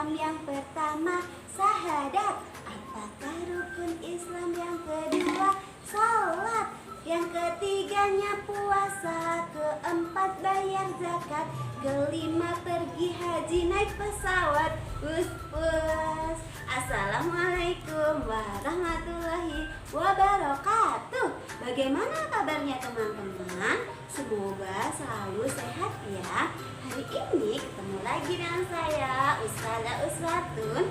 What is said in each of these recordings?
Islam yang pertama? Syahadat. Apakah rukun Islam yang kedua? Salat. Yang ketiganya puasa. Keempat bayar zakat. Kelima pergi haji naik pesawat. Assalamualaikum warahmatullahi wabarakatuh. Bagaimana kabarnya teman-teman? Semoga selalu sehat ya. Hari ini ketemu lagi dengan saya, Ustazah Uswatun.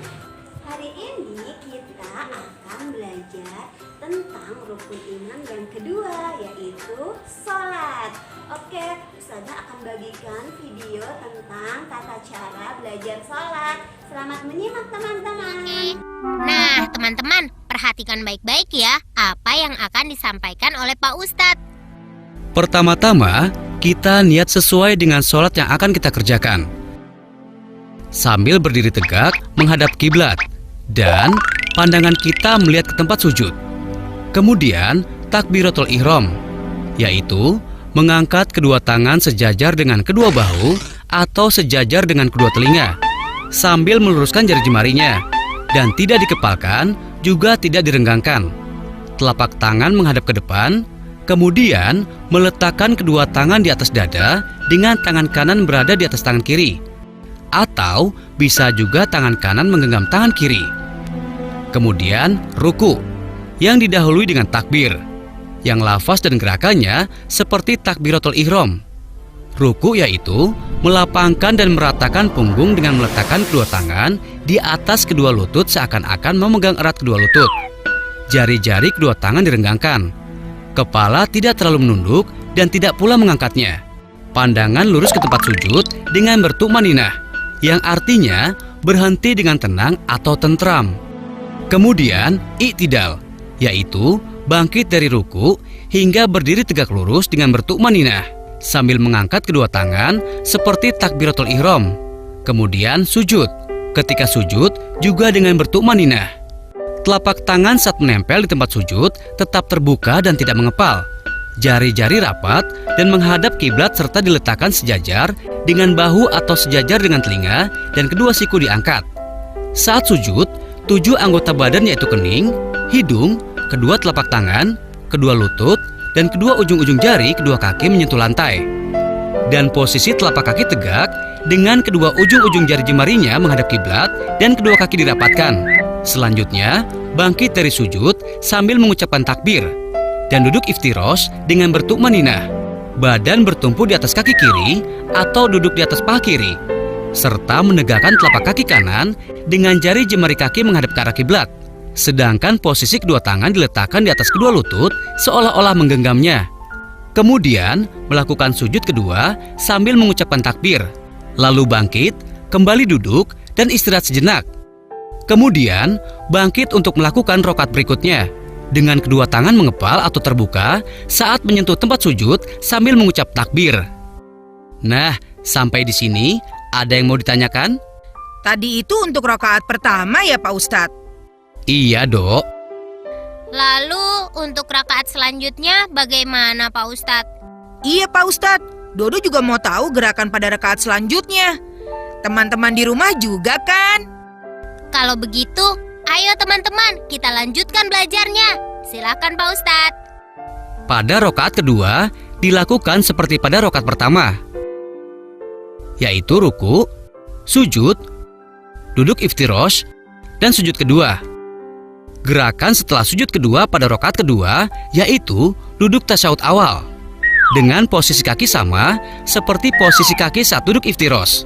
Hari ini kita akan belajar tentang rukun iman yang kedua, yaitu sholat. Oke, Ustazah akan bagikan video tentang tata cara belajar sholat. Selamat menyimak teman-teman. Nah teman-teman, perhatikan baik-baik ya apa yang akan disampaikan oleh Pak Ustadz. Pertama-tama, kita niat sesuai dengan sholat yang akan kita kerjakan. Sambil berdiri tegak menghadap kiblat dan pandangan kita melihat ke tempat sujud. Kemudian takbiratul ihram, yaitu mengangkat kedua tangan sejajar dengan kedua bahu atau sejajar dengan kedua telinga, sambil meluruskan jari jemarinya dan tidak dikepalkan, juga tidak direnggangkan. Telapak tangan menghadap ke depan, kemudian meletakkan kedua tangan di atas dada dengan tangan kanan berada di atas tangan kiri. Atau bisa juga tangan kanan menggenggam tangan kiri. Kemudian ruku, yang didahului dengan takbir, yang lafaz dan gerakannya seperti takbiratul ihram. Ruku yaitu melapangkan dan meratakan punggung dengan meletakkan kedua tangan di atas kedua lutut seakan-akan memegang erat kedua lutut. Jari-jari kedua tangan direnggangkan. Kepala tidak terlalu menunduk dan tidak pula mengangkatnya. Pandangan lurus ke tempat sujud dengan bertukmaninah, yang artinya berhenti dengan tenang atau tentram. Kemudian i'tidal, yaitu bangkit dari ruku hingga berdiri tegak lurus dengan bertukmaninah sambil mengangkat kedua tangan seperti takbiratul ihram. Kemudian sujud. Ketika sujud juga dengan bertukmaninah. Telapak tangan saat menempel di tempat sujud tetap terbuka dan tidak mengepal. Jari-jari rapat dan menghadap kiblat serta diletakkan sejajar dengan bahu atau sejajar dengan telinga dan kedua siku diangkat. Saat sujud, 7 anggota badan yaitu kening, hidung, kedua telapak tangan, kedua lutut, dan kedua ujung-ujung jari kedua kaki menyentuh lantai. Dan posisi telapak kaki tegak dengan kedua ujung-ujung jari jemarinya menghadap kiblat dan kedua kaki dirapatkan. Selanjutnya, bangkit dari sujud sambil mengucapkan takbir dan duduk iftirosh dengan bertukmaninah. Badan bertumpu di atas kaki kiri atau duduk di atas paha kiri, serta menegakkan telapak kaki kanan dengan jari jemari kaki menghadap ke arah kiblat. Sedangkan posisi kedua tangan diletakkan di atas kedua lutut seolah-olah menggenggamnya. Kemudian melakukan sujud kedua sambil mengucapkan takbir. Lalu bangkit, kembali duduk dan istirahat sejenak. Kemudian bangkit untuk melakukan rokaat berikutnya dengan kedua tangan mengepal atau terbuka saat menyentuh tempat sujud sambil mengucap takbir. Nah, sampai di sini ada yang mau ditanyakan? Tadi itu untuk rakaat pertama ya Pak Ustadz? Iya, Dok. Lalu untuk rakaat selanjutnya bagaimana Pak Ustadz? Iya Pak Ustadz, Dodo juga mau tahu gerakan pada rakaat selanjutnya. Teman-teman di rumah juga kan? Kalau begitu, ayo teman-teman kita lanjutkan belajarnya. Silakan Pak Ustadz. Pada rakaat kedua dilakukan seperti pada rakaat pertama, yaitu ruku, sujud, duduk iftirosh, dan sujud kedua. Gerakan setelah sujud kedua pada rakaat kedua yaitu duduk tasyahud awal dengan posisi kaki sama seperti posisi kaki saat duduk iftirosh.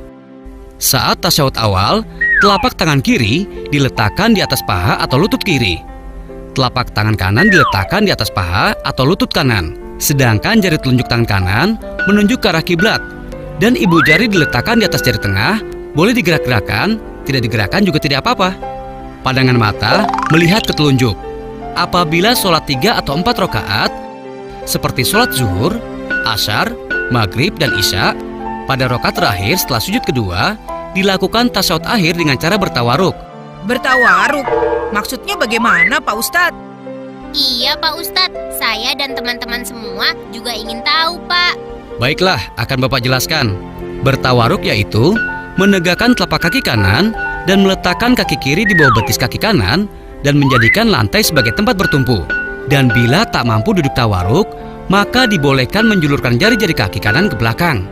Saat tasyahud awal, telapak tangan kiri diletakkan di atas paha atau lutut kiri. Telapak tangan kanan diletakkan di atas paha atau lutut kanan. Sedangkan jari telunjuk tangan kanan menunjuk ke arah kiblat. Dan ibu jari diletakkan di atas jari tengah, boleh digerak-gerakan, tidak digerakkan juga tidak apa-apa. Pandangan mata melihat ke telunjuk. Apabila sholat 3 atau 4 rakaat, seperti sholat zuhur, ashar, maghrib, dan isya, pada rakaat terakhir setelah sujud kedua, dilakukan tasyahud akhir dengan cara bertawaruk. Bertawaruk? Maksudnya bagaimana Pak Ustadz? Iya Pak Ustadz, saya dan teman-teman semua juga ingin tahu Pak. Baiklah, akan Bapak jelaskan. Bertawaruk yaitu menegakkan telapak kaki kanan dan meletakkan kaki kiri di bawah betis kaki kanan dan menjadikan lantai sebagai tempat bertumpu. Dan bila tak mampu duduk tawaruk, maka dibolehkan menjulurkan jari-jari kaki kanan ke belakang.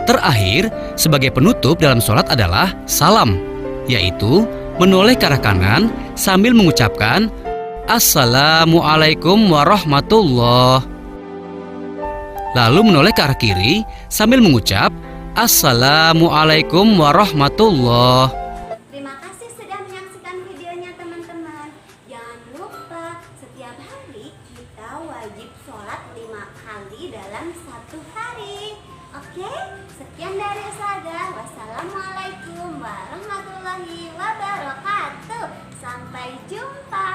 Terakhir, sebagai penutup dalam sholat adalah salam, yaitu menoleh ke arah kanan sambil mengucapkan Assalamualaikum warahmatullah. Lalu menoleh ke arah kiri sambil mengucap Assalamualaikum warahmatullah. Terima kasih sudah menyaksikan videonya teman-teman. Jangan lupa setiap hari kita wajib sholat 5 kali dalam satu hari. Oke, sekian dari Ustazah. Wassalamualaikum warahmatullahi wabarakatuh. Sampai jumpa.